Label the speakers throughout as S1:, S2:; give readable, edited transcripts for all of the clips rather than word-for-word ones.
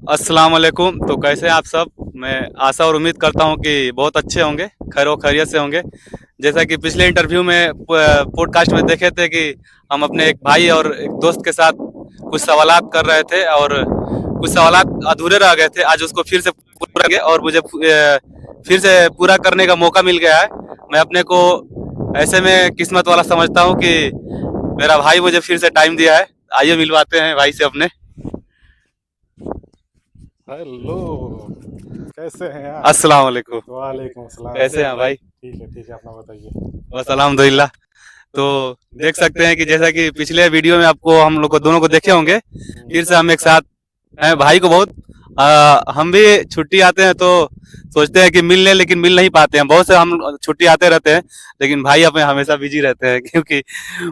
S1: अस्सलाम वालेकुम। तो कैसे हैं आप सब? मैं आशा और उम्मीद करता हूं कि बहुत अच्छे होंगे, खैर व खैरियत से होंगे। जैसा कि पिछले इंटरव्यू में पॉडकास्ट में देखे थे कि हम अपने एक भाई और एक दोस्त के साथ कुछ सवालात कर रहे थे और कुछ सवालात अधूरे रह गए थे। आज उसको फिर से पूरा किया और मुझे फिर से पूरा करने का मौका मिल गया है। मैं अपने को ऐसे में किस्मत वाला समझता हूँ कि मेरा भाई मुझे फिर से टाइम दिया है। आइए मिलवाते हैं भाई से अपने।
S2: हेलो। कैसे हैं आप?
S1: अस्सलाम वालेकुम।
S2: वालेकुम सलाम।
S1: कैसे हैं भाई?
S2: ठीक है, अपना बताइए।
S1: बस अल्हम्दुलिल्लाह। तो देख सकते हैं कि जैसा कि पिछले वीडियो में आपको हम लोग को दोनों को देखे होंगे, फिर से हम एक साथ हैं। भाई को बहुत हम भी छुट्टी आते हैं तो सोचते हैं कि मिल लें, लेकिन मिल नहीं पाते हैं। बहुत से हम छुट्टी आते रहते हैं, लेकिन भाई अपने हमेशा बिजी रहते हैं क्योंकि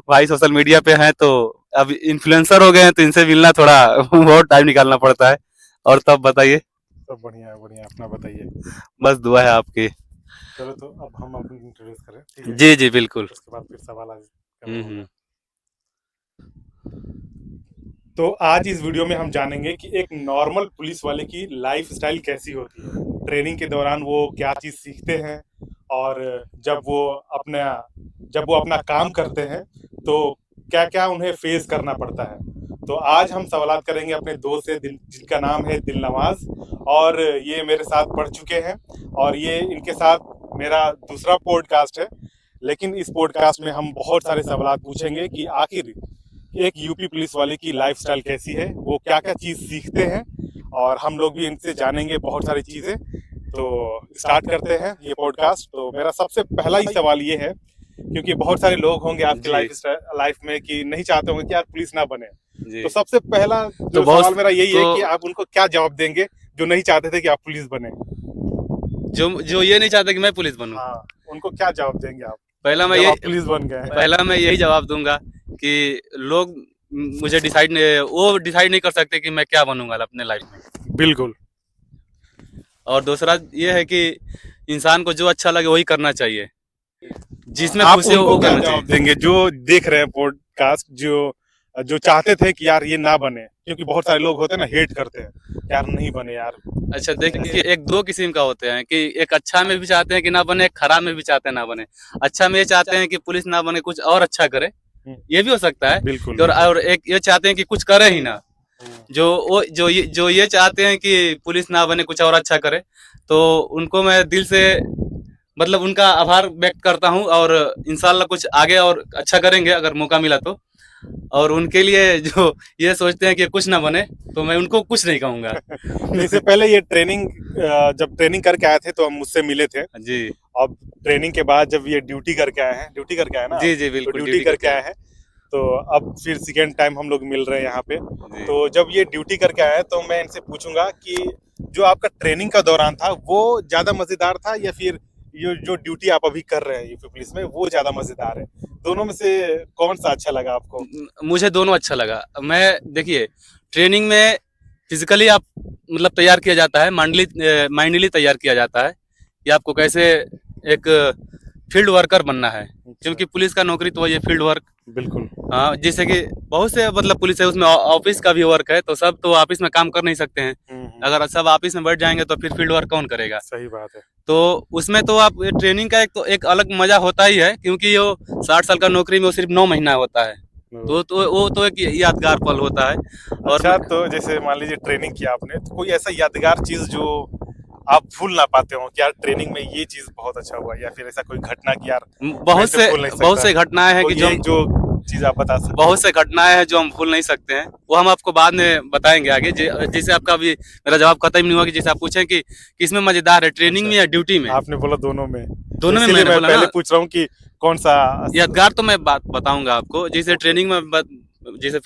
S1: भाई सोशल मीडिया पे हैं। तो अब इन्फ्लुएंसर हो गए हैं तो इनसे मिलना थोड़ा बहुत टाइम निकालना पड़ता है। और तब बताइए।
S2: सब बढ़िया है, बढ़िया, अपना बताइए।
S1: बस दुआ है आपकी।
S2: चलो तो अब हम अपनी इंट्रोड्यूस करें, ठीक है?
S1: जी जी बिल्कुल।
S2: उसके बाद फिर सवाल आज करना होगा।
S1: हम्म।
S2: तो आज इस वीडियो में हम जानेंगे कि एक नॉर्मल पुलिस वाले की लाइफ स्टाइल कैसी होती है। ट्रेनिंग के दौरान वो क्या चीज़ सीखते हैं, और जब वो अपना जब वो अपना काम करते हैं तो क्या क्या उन्हें फेस करना पड़ता है। तो आज हम सवालात करेंगे अपने दोस्त से, जिनका नाम है दिलनवाज, और ये मेरे साथ पढ़ चुके हैं, और ये इनके साथ मेरा दूसरा पॉडकास्ट है। लेकिन इस पॉडकास्ट में हम बहुत सारे सवालात पूछेंगे कि आखिर एक यूपी पुलिस वाले की लाइफस्टाइल कैसी है, वो क्या क्या चीज़ सीखते हैं, और हम लोग भी इनसे जानेंगे बहुत सारी चीज़ें। तो स्टार्ट करते हैं ये पॉडकास्ट। तो मेरा सबसे पहला ही सवाल ये है, क्योंकि बहुत सारे लोग होंगे आपके
S1: जी
S2: लाइफ में कि नहीं चाहते होंगे कि आप पुलिस ना बने।
S1: जी।
S2: तो सबसे पहला
S1: तो
S2: जो
S1: बहुत
S2: सवाल मेरा यही है
S1: तो
S2: कि आप उनको क्या जवाब देंगे जो नहीं चाहते थे कि आप पुलिस बने।
S1: जो जो ये नहीं चाहता कि मैं पुलिस बनूं,
S2: हाँ, उनको क्या जवाब देंगे आप
S1: पहला मैं
S2: जब
S1: ये
S2: आप पुलिस बन गए हैं?
S1: पहला मैं यही जवाब दूंगा कि लोग मुझे वो डिसाइड नहीं कर सकते कि मैं क्या बनूंगा अपने लाइफ में।
S2: बिल्कुल।
S1: और दूसरा ये है कि इंसान को जो अच्छा लगे वही करना चाहिए, जिसमें
S2: आप
S1: खुशी हो
S2: उनको
S1: वो
S2: क्या
S1: करना
S2: जवाब
S1: चाहिए।
S2: देंगे जो देख रहे हैं पॉडकास्ट, जो जो चाहते थे कि यार ये ना बने, क्योंकि बहुत सारे लोग होते हैं ना, हेट करते हैं यार नहीं बने यार।
S1: अच्छा देखिए, एक दो किस्म का होते हैं कि एक अच्छा में भी चाहते हैं कि ना बने, एक खराब में भी चाहते हैं ना बने। अच्छा में ये चाहते हैं कि पुलिस ना बने, कुछ और अच्छा करे,
S2: हम्म,
S1: ये भी हो सकता है।
S2: बिल्कुल
S1: और एक ये चाहते हैं कि कुछ करे ही ना।
S2: हम्म,
S1: जो ये चाहते हैं कि पुलिस ना बने, कुछ और अच्छा करे, तो उनको मैं दिल से मतलब उनका आभार व्यक्त करता हूँ। और इंशाल्लाह कुछ आगे और अच्छा करेंगे अगर मौका मिला तो। और उनके लिए जो ये सोचते हैं कि कुछ ना बने, तो मैं उनको कुछ नहीं कहूँगा।
S2: इससे पहले ये ट्रेनिंग, जब ट्रेनिंग करके आए थे तो हम मुझसे मिले थे।
S1: जी
S2: अब ट्रेनिंग के बाद जब ये ड्यूटी करके आए हैं, ड्यूटी करके आए ना आप?
S1: जी जी
S2: तो
S1: बिल्कुल,
S2: ड्यूटी
S1: ड्यूटी
S2: करके
S1: करके
S2: आए
S1: आए।
S2: हैं, तो अब फिर सेकेंड टाइम हम लोग मिल रहे हैं यहाँ पे।
S1: जी
S2: तो जब ये ड्यूटी करके आए तो मैं इनसे पूछूंगा कि जो आपका ट्रेनिंग का दौरान था वो ज़्यादा मज़ेदार था, या फिर ये जो ड्यूटी आप अभी कर रहे हैं यूपी पुलिस में वो ज़्यादा मज़ेदार है? दोनों में से कौन सा अच्छा लगा आपको?
S1: मुझे दोनों अच्छा लगा। मैं देखिए, ट्रेनिंग में फिजिकली आप मतलब तैयार किया जाता है, माइंडली तैयार किया जाता है कि आपको कैसे एक फील्ड वर्कर बनना है।
S2: अच्छा।
S1: क्योंकि पुलिस का नौकरी तो ये फील्ड वर्क।
S2: बिल्कुल।
S1: हाँ, जैसे कि बहुत से मतलब पुलिस है, उसमें ऑफिस का भी वर्क है, तो सब तो ऑफिस में काम कर नहीं सकते हैं। अगर सब ऑफिस में बैठ जाएंगे तो फिर फील्ड वर्क कौन करेगा?
S2: सही बात है।
S1: तो उसमें तो आप ट्रेनिंग का एक अलग मजा होता ही है, क्योंकि वो 60 साल का नौकरी में वो सिर्फ 9 महीना होता है। तो वो तो एक यादगार पल होता है। और
S2: अच्छा, तो जैसे मान लीजिए ट्रेनिंग किया आपने, तो कोई ऐसा यादगार चीज जो आप भूल ना पाते हो कि यार ट्रेनिंग में ये चीज बहुत अच्छा हुआ, या फिर ऐसा कोई घटना कि यार मैं इसे भूल नहीं
S1: बहुत
S2: सकता,
S1: से घटनाएं हैं कि
S2: कोई एक जो चीज आप बता सकते
S1: बहुत
S2: हो?
S1: से घटनाएं हैं जो हम भूल नहीं सकते हैं। वो हम आपको बाद में बताएंगे आगे। जैसे आपका अभी मेरा जवाब खत्म नहीं हुआ कि जैसे आप पूछें कि किसमें मजेदार है, ट्रेनिंग में
S2: अच्छा,
S1: या ड्यूटी में।
S2: आपने बोला दोनों में, तो
S1: दोनों में
S2: इसीलिए
S1: मैंने
S2: मैं
S1: बोला
S2: पहले
S1: ना।
S2: पूछ रहा हूँ कि कौन सा।
S1: यादगार तो मैं बात बताऊंगा आपको। जैसे
S2: ओके।
S1: ट्रेनिंग में जैसे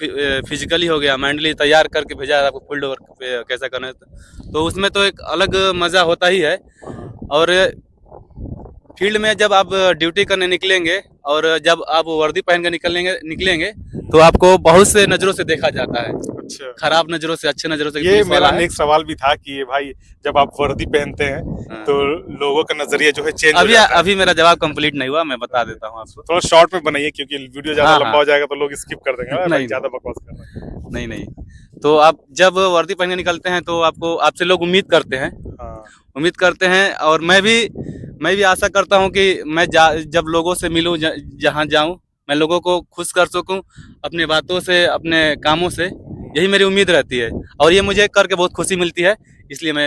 S1: फिजिकली हो गया, मेंटली तैयार करके भेजा आपको फील्ड वर्क पे कैसा करना है, तो उसमें तो एक अलग मजा होता ही है।
S2: हाँ।
S1: और फील्ड में जब आप ड्यूटी करने निकलेंगे और जब आप वर्दी पहन कर निकलेंगे तो आपको बहुत से नजरों से देखा जाता है।
S2: अच्छा,
S1: खराब नजरों से, अच्छे नजरों से।
S2: ये
S1: पुलिस
S2: मेरा
S1: वाला है।
S2: नेक्स्ट सवाल भी था कि ये भाई जब आप वर्दी पहनते हैं
S1: हाँ।
S2: तो लोगों का नजरिया जो है चेंज हो
S1: अभी
S2: जाता है।
S1: अभी मेरा जवाब कंप्लीट नहीं हुआ, मैं बता देता हूँ आपको।
S2: थोड़ा शॉर्ट में बनाइए क्योंकि वीडियो ज्यादा
S1: हाँ,
S2: लंबा
S1: हाँ।
S2: हो जाएगा तो लोग स्किप कर देंगे। भाई
S1: नहीं,
S2: ज्यादा बकवास कर रहे हैं।
S1: नहीं, नहीं। तो आप जब वर्दी पहन के निकलते हैं तो आपको आपसे लोग उम्मीद करते हैं।
S2: हाँ,
S1: उम्मीद करते हैं और मैं भी आशा करता हूँ कि जब लोगों से मिलूँ, जहाँ जाऊँ, मैं लोगों को खुश कर सकूँ अपनी बातों से, अपने कामों से। यही मेरी उम्मीद रहती है और ये मुझे करके बहुत खुशी मिलती है। इसलिए मैं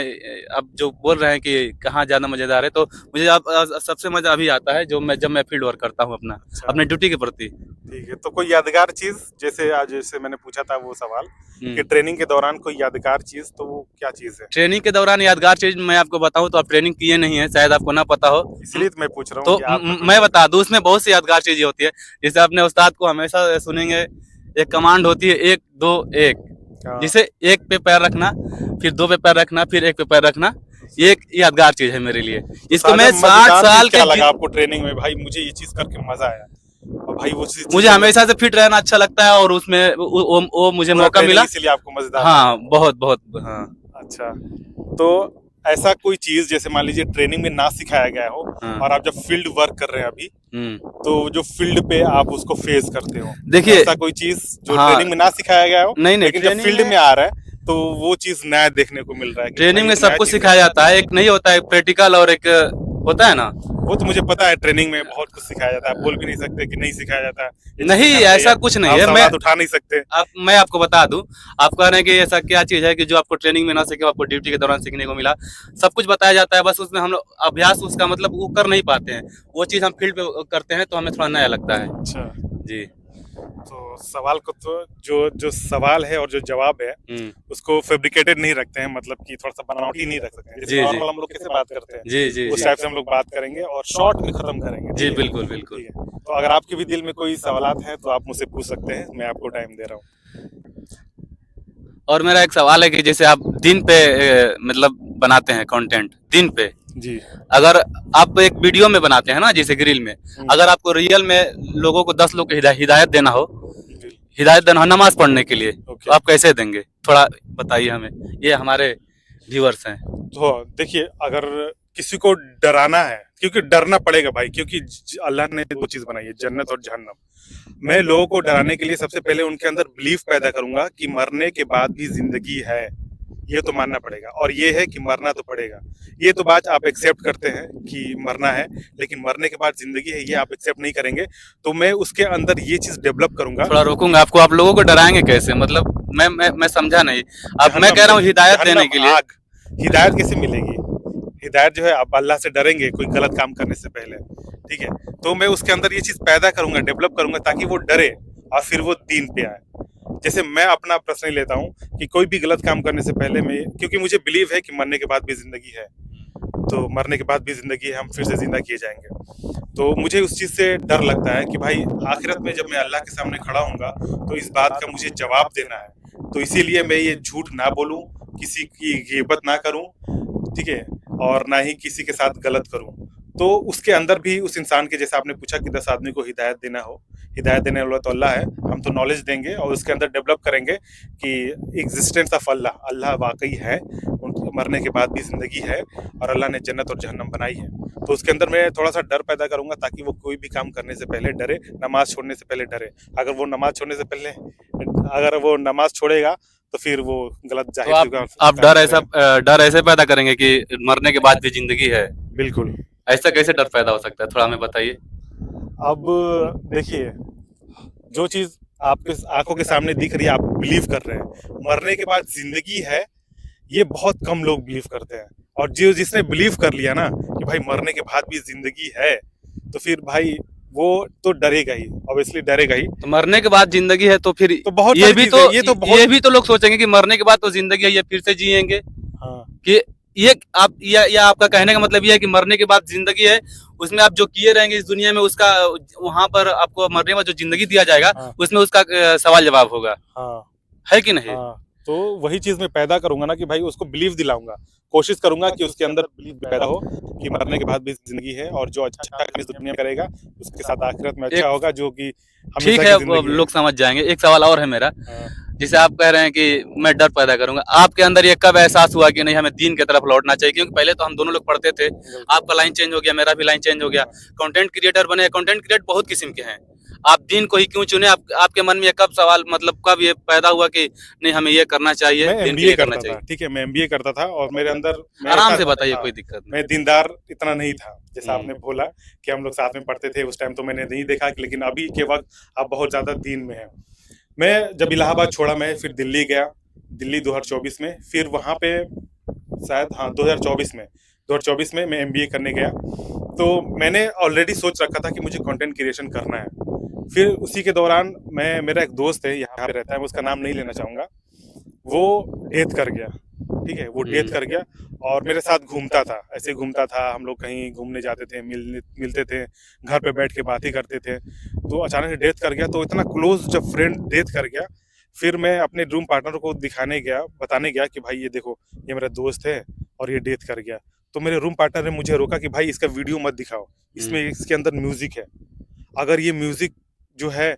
S1: अब जो बोल रहे हैं कि कहाँ ज़्यादा मज़ेदार है, तो मुझे अब सबसे मज़ा अभी आता है जब मैं फील्ड वर्क करता हूँ
S2: अच्छा,
S1: अपने ड्यूटी के प्रति।
S2: ठीक है। तो कोई यादगार चीज, जैसे आज जैसे मैंने पूछा था वो सवाल कि
S1: हम्म।
S2: ट्रेनिंग के दौरान कोई यादगार चीज, तो वो क्या चीज है?
S1: ट्रेनिंग के दौरान यादगार चीज मैं आपको बताऊं तो आप ट्रेनिंग किए नहीं है, शायद आपको ना पता हो।
S2: इसलिए तो मैं पूछ रहा हूँ
S1: तो
S2: कि आपका कोई
S1: मैं बता दूं, उसमें बहुत सी यादगार चीजें होती है। जैसे अपने उस्ताद को हमेशा सुनेंगे, एक कमांड होती है 1 2 1,
S2: हाँ,
S1: जिसे 1 पे पैर रखना, फिर 2 पे पैर रखना, फिर 1 पे पैर रखना। ये एक यादगार चीज है मेरे लिए।
S2: तो
S1: इसको मैं
S2: साहब
S1: 60
S2: मजेदार
S1: साल
S2: चीज क्या
S1: के
S2: लगा आपको ट्रेनिंग में? भाई मुझे ये चीज करके मजा आया और भाई वो चीज
S1: मुझे हमेशा से फिट रहना अच्छा लगता है और उसमें वो मुझे
S2: पूरा
S1: मौका
S2: ट्रेनिंग
S1: मिला।
S2: इसीलिए आपको मजेदार
S1: हाँ,
S2: लगा।
S1: बहुत बहुत। हाँ,
S2: अच्छा, तो ऐसा कोई चीज जैसे मान लीजिए ट्रेनिंग में ना सिखाया गया हो
S1: हाँ।
S2: और आप जब फील्ड वर्क कर रहे हैं अभी,
S1: हम्म।
S2: तो जो फील्ड पे आप उसको फेस करते हो,
S1: देखिए,
S2: ऐसा कोई चीज जो
S1: हाँ,
S2: ट्रेनिंग में ना सिखाया गया हो
S1: नहीं
S2: लेकिन जब
S1: ट्रेनिंग
S2: फील्ड में आ रहा है तो वो चीज नया देखने को मिल रहा है कि
S1: ट्रेनिंग
S2: भाई
S1: में
S2: एक
S1: सब
S2: नया
S1: कुछ
S2: चीज
S1: सिखाया जाता है। एक नहीं होता है प्रैक्टिकल और एक होता है ना।
S2: वो तो मुझे पता है, ट्रेनिंग में बहुत कुछ सिखाया जाता है। आप बोल भी नहीं सकते कि नहीं सिखाया जाता है। ये चीज
S1: नहीं,
S2: सिखाना
S1: ऐसा
S2: चाहिए।
S1: कुछ नहीं
S2: आप
S1: है।
S2: सवाल उठा नहीं सकते।
S1: मैं आपको बता दूं, आप कह रहे हैं कि ऐसा क्या चीज है कि जो आपको ट्रेनिंग में ना सीखे, आपको ड्यूटी के दौरान सीखने को मिला। सब कुछ बताया जाता है, बस उसमें हम लोग अभ्यास उसका मतलब वो कर नहीं पाते हैं। वो चीज हम फील्ड पे करते हैं तो हमें थोड़ा नया लगता है।
S2: अच्छा,
S1: जी।
S2: तो सवाल को तो जो जो सवाल है और जो जवाब है
S1: हम्म।
S2: उसको फैब्रिकेटेड नहीं रखते हैं, मतलब कि थोड़ा सा बनावटी नहीं रख सकते हैं। जैसे
S1: जी, जी।
S2: नॉर्मल हम लोग कैसे बात करते हैं
S1: जी, जी,
S2: उस
S1: जी।
S2: टाइप से हम लोग बात करेंगे और शॉर्ट में खत्म करेंगे।
S1: जी,
S2: ठीक है?
S1: बिल्कुल, बिल्कुल।
S2: ठीक है। तो अगर आपके भी दिल में कोई सवालात हैं तो आप मुझसे पूछ सकते हैं, मैं आपको टाइम दे रहा हूँ।
S1: और मेरा एक सवाल है कि जैसे आप दिन पे मतलब बनाते हैं कंटेंट दिन पे,
S2: जी।
S1: अगर आप एक वीडियो में बनाते हैं ना, जैसे ग्रिल में, अगर आपको रियल में लोगों को 10 लोग को हिदायत देना हो,
S2: जी,
S1: हिदायत देना हो नमाज पढ़ने के लिए, तो
S2: ओके।
S1: आप कैसे देंगे? थोड़ा बताइए हमें, ये हमारे व्यूअर्स हैं।
S2: तो देखिए, अगर किसी को डराना है, क्योंकि डरना पड़ेगा भाई, क्योंकि अल्लाह ने दो चीज बनाई है, जन्नत और जहन्नम। मैं लोगों को डराने के लिए सबसे पहले उनके अंदर बिलीफ पैदा करूंगा कि मरने के बाद भी जिंदगी है। ये तो मानना पड़ेगा, और ये है कि मरना तो पड़ेगा। ये तो बात आप एक्सेप्ट करते हैं कि मरना है, लेकिन मरने के बाद जिंदगी है ये आप एक्सेप्ट नहीं करेंगे। तो मैं उसके अंदर ये चीज डेवलप करूंगा।
S1: थोड़ा रोकूंगा आपको, आप लोगों को डराएंगे कैसे? मतलब मैं समझा नहीं। अब मैं
S2: जहन्नम
S1: कह रहा हूँ
S2: नहीं,
S1: हिदायत देने
S2: जहन्नम
S1: के लिए।
S2: आग। हिदायत कैसे मिलेगी? हिदायत जो है आप अल्लाह से डरेंगे कोई गलत काम करने से पहले, ठीक है? तो मैं उसके अंदर ये चीज पैदा करूंगा, डेवलप करूंगा, ताकि वो डरे और फिर वो दीन पे आए। जैसे मैं अपना पर्सनली लेता हूँ कि कोई भी गलत काम करने से पहले मैं, क्योंकि मुझे बिलीव है कि मरने के बाद भी जिंदगी है, तो मरने के बाद भी जिंदगी है, हम फिर से जिंदा किए जाएंगे। तो मुझे उस चीज से डर लगता है कि भाई आखिरत में जब मैं अल्लाह के सामने खड़ा हूँगा तो इस बात का मुझे जवाब देना है। तो इसीलिए मैं ये झूठ ना बोलूं, किसी की गिबत ना करूं, ठीक है, और ना ही किसी के साथ गलत करूं। तो उसके अंदर भी उस इंसान के, जैसे आपने पूछा कि 10 आदमी को हिदायत देना हो, हिदायत देने वाला तो अल्लाह है। हम तो नॉलेज देंगे और उसके अंदर डेवलप करेंगे कि एग्जिस्टेंस ऑफ अल्लाह, अल्लाह वाकई है, उनके मरने के बाद भी जिंदगी है और अल्लाह ने जन्नत और जहन्नम बनाई है। तो उसके अंदर मैं थोड़ा सा डर पैदा करूंगा ताकि वो कोई भी काम करने से पहले डरे, नमाज छोड़ने से पहले डरे। अगर वो नमाज छोड़ने से पहले अगर वो नमाज छोड़ेगा तो फिर वो गलत
S1: तो
S2: जाहिर
S1: आप डर ऐसे पैदा करेंगे कि मरने के बाद भी जिंदगी है?
S2: बिल्कुल।
S1: ऐसा कैसे डर पैदा हो सकता है, थोड़ा हमें बताइए।
S2: अब देखिए, जो चीज आपके आंखों के सामने दिख रही है, आप बिलीव कर रहे हैं मरने के बाद जिंदगी है, ये बहुत कम लोग बिलीव करते हैं। और जो जिसने बिलीव कर लिया ना कि भाई मरने के बाद भी जिंदगी है, तो फिर भाई वो तो डरेगा ही, ऑब्वियसली डरेगा ही।
S1: तो मरने के बाद जिंदगी है तो फिर
S2: तो बहुत
S1: ये
S2: सारी
S1: भी
S2: चीजें,
S1: तो
S2: ये तो
S1: लोग सोचेंगे कि मरने के बाद तो जिंदगी है, ये फिर से जिएंगे।
S2: हाँ,
S1: कि ये आप या आपका कहने का मतलब ये है कि मरने के बाद जिंदगी है, उसमें आप जो किए रहेंगे इस दुनिया में उसका वहां पर आपको मरने के बाद जो जिंदगी दिया जाएगा
S2: हाँ,
S1: उसमें उसका सवाल जवाब होगा,
S2: हाँ,
S1: है कि नहीं?
S2: हाँ। तो वही चीज मैं पैदा करूंगा ना कि भाई उसको बिलीव दिलाऊंगा, कोशिश करूंगा कि उसके अंदर बिलीव पैदा हो कि मरने के बाद भी जिंदगी है, और जो अच्छा काम इस दुनिया में करेगा उसके साथ आखिरत में अच्छा
S1: एक
S2: होगा, जो कि
S1: ठीक
S2: हमेशा
S1: है,
S2: की
S1: अब
S2: जिंदगी है।
S1: लोग समझ जाएंगे। एक सवाल और है मेरा,
S2: हाँ,
S1: जिसे आप कह रहे हैं कि मैं डर पैदा करूंगा, आपके अंदर ये कब एहसास हुआ कि नहीं हमें दीन की तरफ लौटना चाहिए? क्योंकि पहले तो हम दोनों लोग पढ़ते थे,
S2: बिल्कुल।
S1: आपका लाइन चेंज हो गया, मेरा भी लाइन चेंज हो गया,
S2: हाँ।
S1: कंटेंट क्रिएटर बने। कंटेंट क्रिएटर बहुत किस्म के हैं, आप दीन को ही क्यों चुने? आपके मन में ये कब सवाल, मतलब कब ये पैदा हुआ कि नहीं हमें ये करना चाहिए,
S2: मैं
S1: दीन के
S2: एमबीए
S1: लिए करना
S2: करता था,
S1: चाहिए?
S2: ठीक है, मैं एमबीए करता था और मेरे अंदर मैं
S1: आराम
S2: ऐसा,
S1: से बताइए,
S2: हाँ,
S1: कोई दिक्कत
S2: मैं
S1: नहीं।
S2: दीनदार इतना नहीं था जैसा आपने
S1: हम्म।
S2: बोला कि हम लोग साथ में पढ़ते थे, उस टाइम तो मैंने नहीं देखा, लेकिन अभी के वक्त आप बहुत ज्यादा दीन में हैं। मैं जब इलाहाबाद छोड़ा, मैं फिर दिल्ली गया, दिल्ली 2024 में, फिर वहाँ पे शायद, हाँ, 2024 में मैं एमबीए करने गया। तो मैंने ऑलरेडी सोच रखा था कि मुझे कंटेंट क्रिएशन करना है। फिर उसी के दौरान मेरा एक दोस्त है यहाँ पे रहता है, मैं उसका नाम नहीं लेना चाहूँगा, वो डेथ कर गया, ठीक है, वो डेथ कर गया, और मेरे साथ घूमता था, ऐसे घूमता था, हम लोग कहीं घूमने जाते थे, मिलते थे, घर पे बैठ के बातें करते थे। तो अचानक से डेथ कर गया, तो इतना क्लोज जब फ्रेंड डेथ कर गया, फिर मैं अपने रूम पार्टनर को दिखाने गया, बताने गया कि भाई ये देखो, ये मेरा दोस्त है और ये डेथ कर गया। तो मेरे रूम पार्टनर ने मुझे रोका कि भाई इसका वीडियो मत दिखाओ, इसमें इसके अंदर म्यूजिक है, अगर ये म्यूजिक जो है,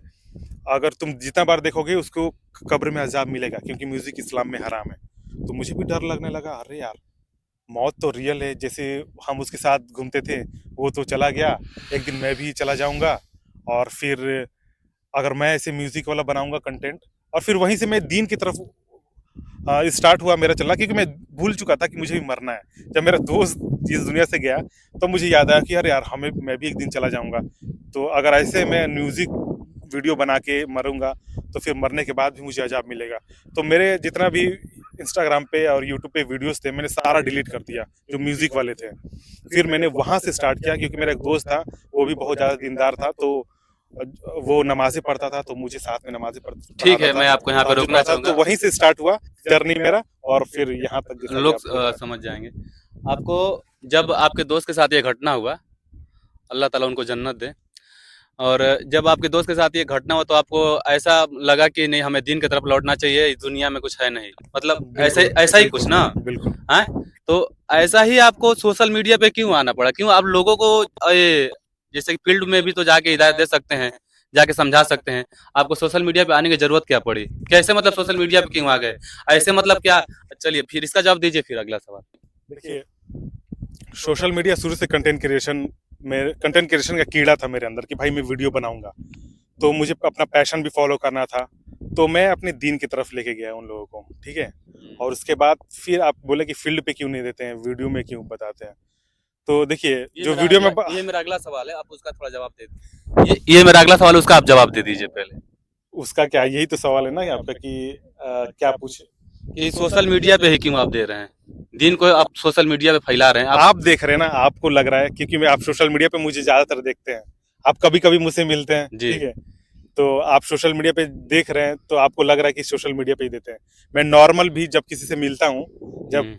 S2: अगर तुम जितना बार देखोगे उसको कब्र में अजाब मिलेगा, क्योंकि म्यूजिक इस्लाम में हराम है। तो मुझे भी डर लगने लगा, अरे यार, मौत तो रियल है, जैसे हम उसके साथ घूमते थे, वो तो चला गया, एक दिन मैं भी चला जाऊंगा, और फिर अगर मैं ऐसे म्यूजिक वाला बनाऊंगा कंटेंट, और फिर वहीं से मैं दीन की तरफ स्टार्ट हुआ मेरा चलना, क्योंकि मैं भूल चुका था कि मुझे भी मरना है। जब मेरा दोस्त इस दुनिया से गया, तो मुझे याद आया कि अरे यार, मैं भी एक दिन चला जाऊंगा, तो अगर ऐसे मैं म्यूजिक वीडियो बना के मरूंगा, तो फिर मरने के बाद भी मुझे अजाब मिलेगा। तो मेरे जितना भी इंस्टाग्राम पे और यूट्यूब पे वीडियोस थे, मैंने सारा डिलीट कर दिया जो म्यूजिक वाले थे। फिर मैंने वहां से स्टार्ट किया, क्योंकि मेरा एक दोस्त था, वो भी बहुत ज्यादा दीनदार था, तो वो नमाजें पढ़ता था, तो मुझे साथ में नमाजें
S1: ठीक
S2: पढ़ाता
S1: है,
S2: था,
S1: मैं आपको यहाँ पे
S2: तहज्जुद
S1: रोकना
S2: पढ़ाता था, तो
S1: चाहूंगा।
S2: वहीं से स्टार्ट हुआ जर्नी मेरा, और फिर यहाँ तक जैसा कि
S1: लोग
S2: आप देख रहे हैं।
S1: समझ जाएंगे आपको। जब आपके दोस्त के साथ ये घटना हुआ, अल्लाह ताला उनको जन्नत दे, और जब आपके दोस्त के साथ ये घटना हुआ, तो आपको ऐसा लगा कि नहीं हमें दीन की तरफ लौटना चाहिए, इस दुनिया में कुछ है नहीं, मतलब ऐसे
S2: बिल्कुल,
S1: ऐसा ही कुछ
S2: बिल्कुल,
S1: ना
S2: बिल्कुल।
S1: है? तो ऐसा ही आपको सोशल मीडिया पे क्यों आना पड़ा? क्यों आप लोगों को जैसे कि फील्ड में भी तो जाके हिदायत दे सकते हैं, जाके समझा सकते हैं, आपको सोशल मीडिया पे आने की जरूरत क्या पड़ी? कैसे मतलब सोशल मीडिया पे क्यों आ गए? ऐसे मतलब क्या? चलिए फिर इसका जवाब दीजिए, फिर अगला सवाल।
S2: देखिए, सोशल मीडिया शुरू से कंटेंट क्रिएशन का कीड़ा था मेरे अंदर कि भाई मैं वीडियो बनाऊंगा, तो मुझे अपना पैशन भी फॉलो करना था, तो मैं अपने दीन की तरफ लेके गया उन लोगों को, ठीक है। और उसके बाद फिर आप बोले कि फील्ड पे क्यों नहीं देते हैं, वीडियो में क्यों बताते हैं। तो देखिए, जो वीडियो में
S1: ये मेरा अगला सवाल है, आप उसका थोड़ा जवाब दे दीजिए। ये मेरा अगला सवाल है, उसका आप जवाब दे दीजिए पहले।
S2: उसका क्या, यही तो सवाल है ना आपका कि क्या पूछे।
S1: कि सोशल मीडिया पे ही क्यों आप दे रहे हैं? दीन को आप सोशल मीडिया पे फैला रहे हैं आप।
S2: आप देख रहे हैं ना, आपको लग रहा है क्योंकि मैं, आप सोशल मीडिया पे मुझे ज्यादातर देखते हैं, आप कभी कभी मुझसे मिलते हैं,
S1: जी।
S2: ठीक है, तो आप सोशल मीडिया पे देख रहे हैं, तो आपको लग रहा है कि सोशल मीडिया पे ही देते हैं। मैं नॉर्मल भी जब किसी से मिलता हूँ, जब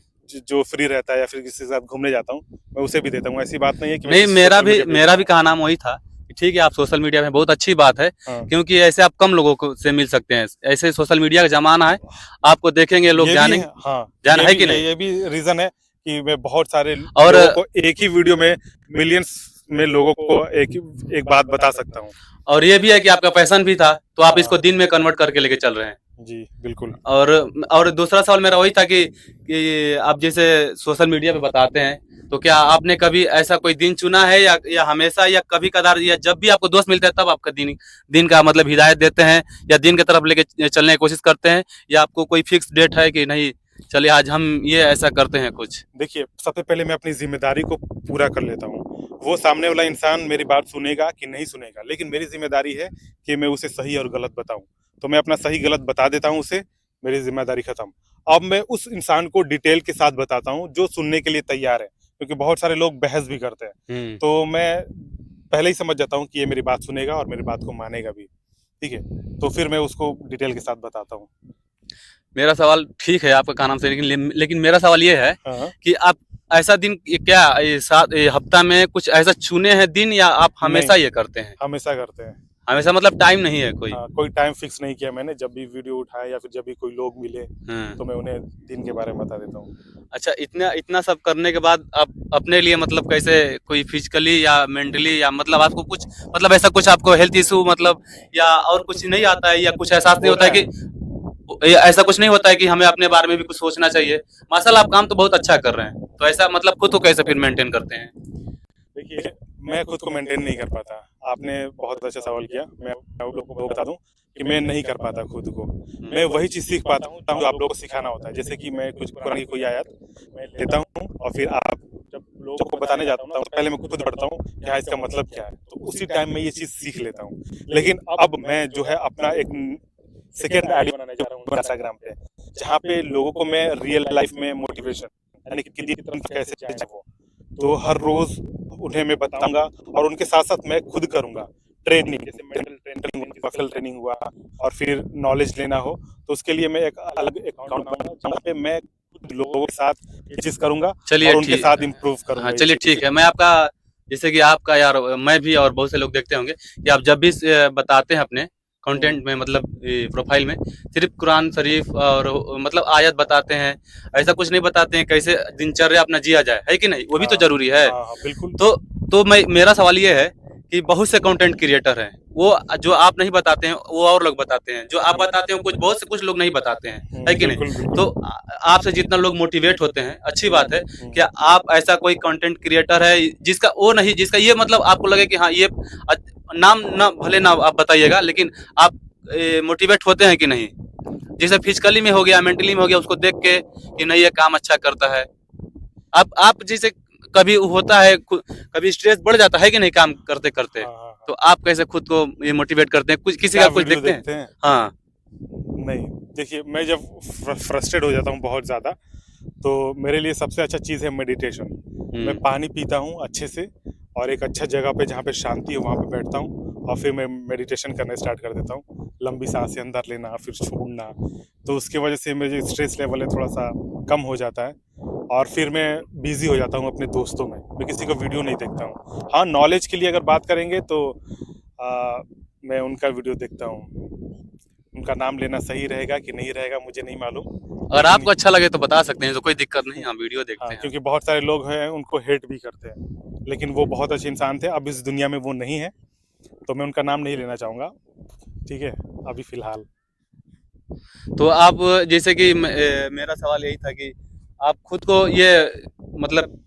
S2: जो फ्री रहता है या फिर किसी के साथ घूमने जाता हूँ, मैं उसे भी देता हूँ। ऐसी बात नहीं है कि मैं
S1: नहीं,
S2: किसी सोशल मीडिया पे
S1: मेरा भी कहा नाम वही था कि ठीक है, आप सोशल मीडिया में, बहुत अच्छी बात है,
S2: हाँ।
S1: क्योंकि ऐसे आप कम लोगों को से मिल सकते हैं। ऐसे सोशल मीडिया का जमाना है, आपको देखेंगे लोग,
S2: ये भी
S1: जानेंगे।
S2: है, हाँ,
S1: जान है कि नहीं?
S2: ये भी रीजन है कि मैं बहुत सारे
S1: और
S2: लोगों को एक ही वीडियो में, मिलियंस में लोगों को एक बात बता सकता हूँ।
S1: और ये भी है कि आपका पैशन भी था, तो आप इसको
S2: हाँ।
S1: दिन में कन्वर्ट करके लेके चल रहे हैं।
S2: जी बिल्कुल।
S1: और दूसरा सवाल मेरा वही था कि आप जैसे सोशल मीडिया पे बताते हैं, तो क्या आपने कभी ऐसा कोई दिन चुना है, या हमेशा, या कभी कदार, या जब भी आपको दोस्त मिलते हैं तब आपका दिन का मतलब हिदायत देते हैं, या दिन की तरफ लेके चलने की कोशिश करते हैं, या आपको कोई फिक्स डेट है कि नहीं चलिए आज हम ये ऐसा करते हैं कुछ?
S2: देखिए, सबसे पहले मैं अपनी जिम्मेदारी को पूरा कर लेता हूँ। वो सामने वाला इंसान मेरी बात सुनेगा कि नहीं सुनेगा, लेकिन मेरी जिम्मेदारी है कि मैं उसे सही और गलत बताऊं। तो मैं अपना सही गलत बता देता हूं उसे, मेरी जिम्मेदारी खत्म। अब मैं उस इंसान को डिटेल के साथ बताता हूं जो सुनने के लिए तैयार है, क्योंकि बहुत सारे लोग बहस भी करते हैं। तो मैं पहले ही समझ जाता हूं कि ये मेरी बात सुनेगा और मेरी बात को मानेगा भी, ठीक है। तो फिर मैं उसको डिटेल के साथ बताता हूँ।
S1: मेरा सवाल ठीक है आपका कहना से, लेकिन मेरा सवाल ये है
S2: हाँ।
S1: कि आप ऐसा दिन क्या हफ्ता में कुछ ऐसा चुने हैं दिन, या आप हमेशा ये करते हैं?
S2: हमेशा करते हैं।
S1: हमेशा मतलब टाइम नहीं है कोई।
S2: हाँ, कोई टाइम फिक्स नहीं किया मैंने, जब भी वीडियो उठाया या फिर जब भी कोई लोग मिले
S1: हाँ।
S2: तो मैं उन्हें दिन के बारे में बता देता हूँ।
S1: अच्छा, इतना इतना सब करने के बाद आप अपने लिए मतलब कैसे कोई फिजिकली या मेंटली या मतलब आपको कुछ मतलब ऐसा कुछ आपको हेल्थ इशू मतलब या और कुछ नहीं आता है या कुछ एहसास नहीं होता है कि ऐसा कुछ नहीं होता है कि हमें अपने बारे में भी कुछ सोचना चाहिए? माशाल्लाह आप काम तो बहुत अच्छा कर रहे हैं, तो ऐसा मतलब खुद को कैसे फिर मेंटेन करते हैं?
S2: देखिए, मैं खुद को मेंटेन नहीं कर पाता। आपने बहुत अच्छा सवाल किया। मैं आप लोगों को बता दूं कि मैं नहीं कर पाता खुद को। मैं वही चीज़ सीख पाता हूँ जो आप लोगों को सिखाना होता है। जैसे कि मैं कुछ कुरान की कोई आयत मैं लेता हूँ और फिर आप जब लोगों को बताने जाता हूँ ना, तो पहले मैं खुद पढ़ता हूँ कि हाँ, इसका मतलब क्या है। तो उसी टाइम मैं ये चीज़ सीख लेता हूँ। लेकिन अब मैं जो है अपना एक सेकंड आईडी बनाने जा रहा हूँ इंस्टाग्राम पे, जहाँ पे लोगों को मैं रियल लाइफ में मोटिवेशन यानी कि दिन कैसे जाए वो, तो हर रोज उन्हें मैं बताऊंगा और उनके साथ साथ मैं खुद करूंगा ट्रेनिंग, जैसे मेंटल ट्रेनिंग हुआ और फिर नॉलेज लेना हो तो उसके लिए मैं एक अलग अकाउंट बनाऊंगा जहाँ पे मैं लोगों के साथ ये चीज करूंगा
S1: चलिए
S2: और उनके
S1: ठीक।
S2: साथ इम्प्रूव करूंगा
S1: हाँ,
S2: ये
S1: चलिए
S2: चीज।
S1: ठीक है। मैं आपका जैसे कि आपका यार मैं भी और बहुत से लोग देखते होंगे कि आप जब भी बताते हैं अपने कंटेंट में मतलब प्रोफाइल में सिर्फ कुरान शरीफ और मतलब आयत बताते हैं, ऐसा कुछ नहीं बताते हैं कैसे दिनचर्या अपना जिया जाए, है कि नहीं? वो भी
S2: हाँ
S1: तो जरूरी है।
S2: हाँ हाँ बिल्कुल।
S1: तो मैं मेरा सवाल ये है कि बहुत से कंटेंट क्रिएटर हैं, वो जो आप नहीं बताते हैं वो और लोग बताते हैं, जो आप बताते हैं कुछ बहुत से कुछ लोग नहीं बताते हैं, है कि
S2: बिल्कुल
S1: नहीं? तो
S2: बिल्कुल।
S1: आपसे जितना लोग मोटिवेट होते हैं अच्छी बात है।
S2: हम्म।
S1: क्या आप ऐसा कोई कंटेंट क्रिएटर है जिसका वो नहीं जिसका ये मतलब आपको लगे कि हाँ ये नाम ना भले ना आप बताइएगा लेकिन आप मोटिवेट होते हैं कि नहीं? जैसे फिजिकली में हो गया मेंटली में हो गया उसको देख के कि नहीं ये काम अच्छा करता है। आप जैसे कभी होता है कभी स्ट्रेस बढ़ जाता है कि नहीं काम करते करते,
S2: हाँ हाँ
S1: तो
S2: हाँ।
S1: आप कैसे खुद को ये मोटिवेट करते हैं? कुछ किसी
S2: क्या
S1: का कुछ
S2: वीडियो
S1: देखते हैं?
S2: देखते हैं?
S1: हाँ।
S2: नहीं, देखिए मैं जब फ्रस्ट्रेट हो जाता हूँ बहुत ज़्यादा तो मेरे लिए सबसे अच्छा चीज़ है मेडिटेशन। मैं पानी पीता हूँ अच्छे से और एक अच्छा जगह पे जहाँ पे शांति हो वहाँ पे बैठता हूँ और फिर मैं मेडिटेशन करना स्टार्ट कर देता हूँ। लंबी सांसें अंदर लेना फिर छोड़ना, तो उसकी वजह से मेरे जो स्ट्रेस लेवल है थोड़ा सा कम हो जाता है और फिर मैं बिजी हो जाता हूँ अपने दोस्तों में। मैं किसी का वीडियो नहीं देखता हूँ। हाँ, नॉलेज के लिए अगर बात करेंगे तो मैं उनका वीडियो देखता हूँ। उनका नाम लेना सही रहेगा कि नहीं रहेगा मुझे नहीं मालूम,
S1: अगर
S2: लेकिन
S1: आपको अच्छा लगे तो बता सकते हैं, तो कोई दिक्कत नहीं, हम वीडियो देखते
S2: हाँ,
S1: हैं।
S2: क्योंकि बहुत सारे लोग हैं उनको हेट भी करते हैं, लेकिन वो बहुत अच्छे इंसान थे। अब इस दुनिया में वो नहीं है, तो मैं उनका नाम नहीं लेना चाहूँगा, ठीक है, अभी फ़िलहाल।
S1: तो आप जैसे कि मेरा सवाल यही था कि आप खुद को ये मतलब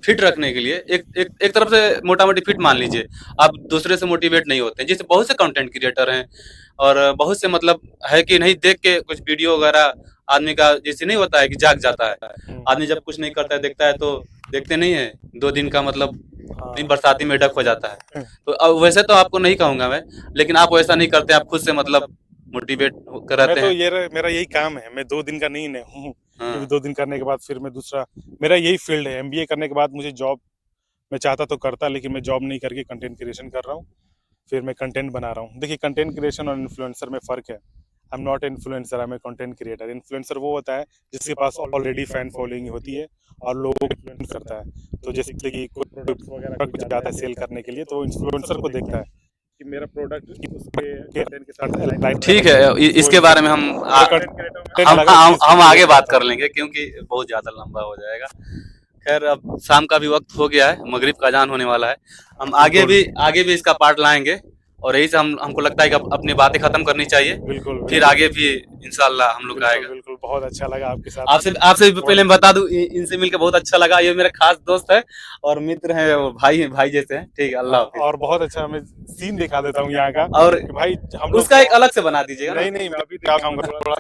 S1: फिट रखने के लिए एक तरफ से मोटा मोटी फिट मान लीजिए, आप दूसरे से मोटिवेट नहीं होते हैं। जैसे बहुत से कंटेंट क्रिएटर हैं और बहुत से मतलब है कि नहीं देख के कुछ वीडियो वगैरह आदमी का जैसे नहीं होता है कि जाग जाता है। आदमी जब कुछ नहीं करता है देखता है तो देखते नहीं है 2 दिन का मतलब दिन
S2: हाँ।
S1: बरसाती में डक हो जाता है। तो अब वैसे तो आपको नहीं कहूंगा मैं, लेकिन आप वैसा नहीं करते, आप खुद से मतलब मोटिवेट
S2: मैं
S1: कराते
S2: तो
S1: हैं।
S2: ये मेरा यही काम है, मैं 2 दिन का नहीं हूँ कि
S1: हाँ।
S2: 2 दिन करने के बाद फिर मैं दूसरा, मेरा यही फ़ील्ड है। एमबीए करने के बाद मुझे जॉब मैं चाहता तो करता, लेकिन मैं जॉब नहीं करके कंटेंट क्रिएशन कर रहा हूँ। फिर मैं कंटेंट बना रहा हूँ। देखिए कंटेंट क्रिएशन और इन्फ्लुएंसर में फ़र्क है। I am not influencer, I am a content creator. Influencer वो होता है जिसके पास ऑलरेडी फैन फॉलोइंग होती है और लोगों को इन्फ्लुएंस करता है। तो जैसे कि कोई प्रोडक्ट वगैरह कुछ जाता है सेल करने के लिए, तो इन्फ्लुएंसर को देखता है कि मेरा प्रोडक्ट उसके कंटेंट के साथ अलाइन
S1: ठीक
S2: है,
S1: है,
S2: तो वो
S1: इसके बारे में
S2: और कंटेंट
S1: हम
S2: अलग अलग
S1: हम
S2: चीज़
S1: हम आगे
S2: क्रिएट
S1: बात
S2: करता
S1: कर
S2: हूँ।
S1: लेंगे क्योंकि बहुत ज़्यादा लंबा हो जाएगा। खैर अब शाम का भी वक्त हो गया है, मगरिब का अजान होने वाला है। हम
S2: बिल्कुल
S1: आगे भी इसका पार्ट लाएंगे और यही से हम हमको लगता है कि अपनी बातें खत्म करनी चाहिए।
S2: बिल्कुल
S1: फिर
S2: बिल्कुल
S1: आगे भी इंशाल्लाह हम लोग का
S2: बिल्कुल
S1: आएगा।
S2: बिल्कुल बहुत अच्छा लगा आपके साथ।
S1: आपसे आपसे भी
S2: बहुत
S1: पहले मैं बता दूं इनसे मिलकर बहुत अच्छा लगा। ये मेरा खास दोस्त है और मित्र है, वो भाई जैसे हैं। ठीक है,
S2: हाँ,
S1: अल्लाह हाफिज।
S2: और बहुत अच्छा मैं सीन दिखा देता हूँ यहाँ का
S1: और
S2: कि भाई हम लोग
S1: उसका एक अलग से बना दीजिएगा ना।
S2: नहीं नहीं मैं अभी दिखाऊंगा थोड़ा